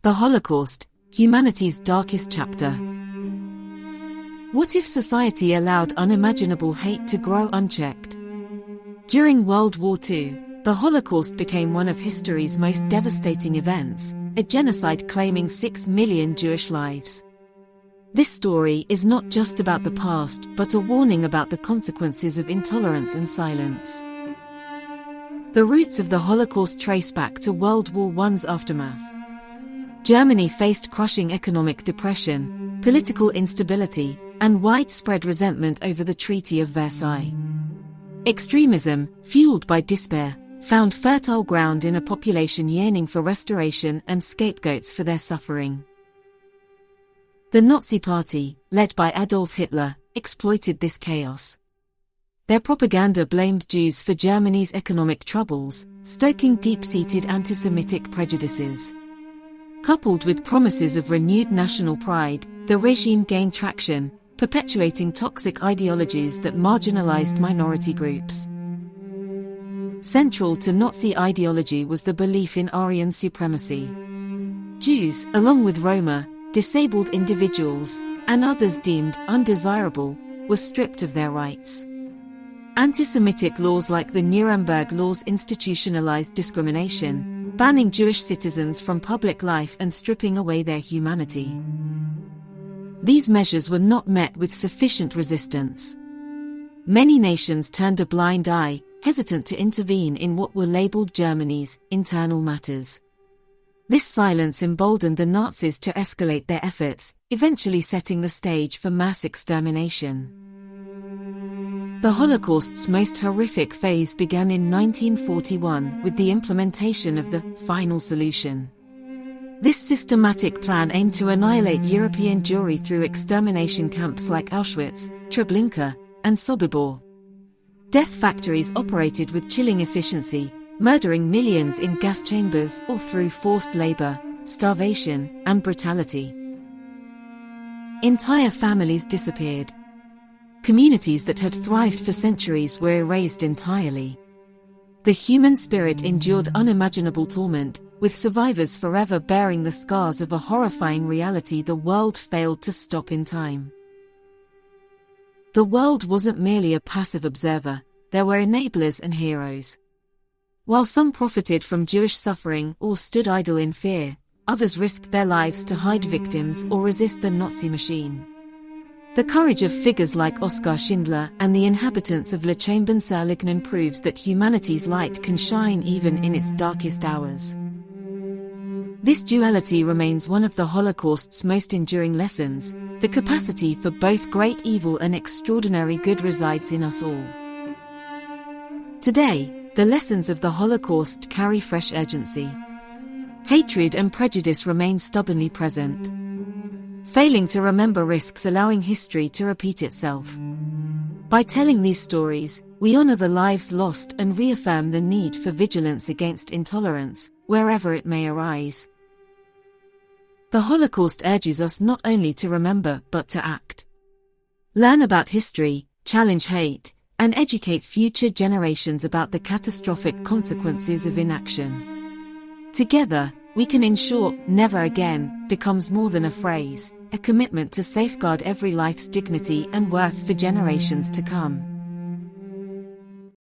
The Holocaust, humanity's darkest chapter. What if society allowed unimaginable hate to grow unchecked? During World War II, the Holocaust became one of history's most devastating events, a genocide claiming 6 million Jewish lives. This story is not just about the past, but a warning about the consequences of intolerance and silence. The roots of the Holocaust trace back to World War I's aftermath. Germany faced crushing economic depression, political instability, and widespread resentment over the Treaty of Versailles. Extremism, fueled by despair, found fertile ground in a population yearning for restoration and scapegoats for their suffering. The Nazi Party, led by Adolf Hitler, exploited this chaos. Their propaganda blamed Jews for Germany's economic troubles, stoking deep-seated anti-Semitic prejudices. Coupled with promises of renewed national pride, the regime gained traction, perpetuating toxic ideologies that marginalized minority groups. Central to Nazi ideology was the belief in Aryan supremacy. Jews, along with Roma, disabled individuals, and others deemed undesirable, were stripped of their rights. Anti-Semitic laws like the Nuremberg Laws institutionalized discrimination, banning Jewish citizens from public life and stripping away their humanity. These measures were not met with sufficient resistance. Many nations turned a blind eye, hesitant to intervene in what were labeled Germany's internal matters. This silence emboldened the Nazis to escalate their efforts, eventually setting the stage for mass extermination. The Holocaust's most horrific phase began in 1941 with the implementation of the final solution. This systematic plan aimed to annihilate European Jewry through extermination camps like Auschwitz, Treblinka, and Sobibor. Death factories operated with chilling efficiency, murdering millions in gas chambers or through forced labor, starvation, and brutality. Entire families disappeared. Communities that had thrived for centuries were erased entirely. The human spirit endured unimaginable torment, with survivors forever bearing the scars of a horrifying reality the world failed to stop in time. The world wasn't merely a passive observer, there were enablers and heroes. While some profited from Jewish suffering or stood idle in fear, others risked their lives to hide victims or resist the Nazi machine. The courage of figures like Oskar Schindler and the inhabitants of Le Chambon-sur-Lignon proves that humanity's light can shine even in its darkest hours. This duality remains one of the Holocaust's most enduring lessons. The capacity for both great evil and extraordinary good resides in us all. Today, the lessons of the Holocaust carry fresh urgency. Hatred and prejudice remain stubbornly present. Failing to remember risks allowing history to repeat itself. By telling these stories, we honor the lives lost and reaffirm the need for vigilance against intolerance, wherever it may arise. The Holocaust urges us not only to remember but to act. Learn about history, challenge hate, and educate future generations about the catastrophic consequences of inaction. Together, we can ensure "never again" becomes more than a phrase, a commitment to safeguard every life's dignity and worth for generations to come.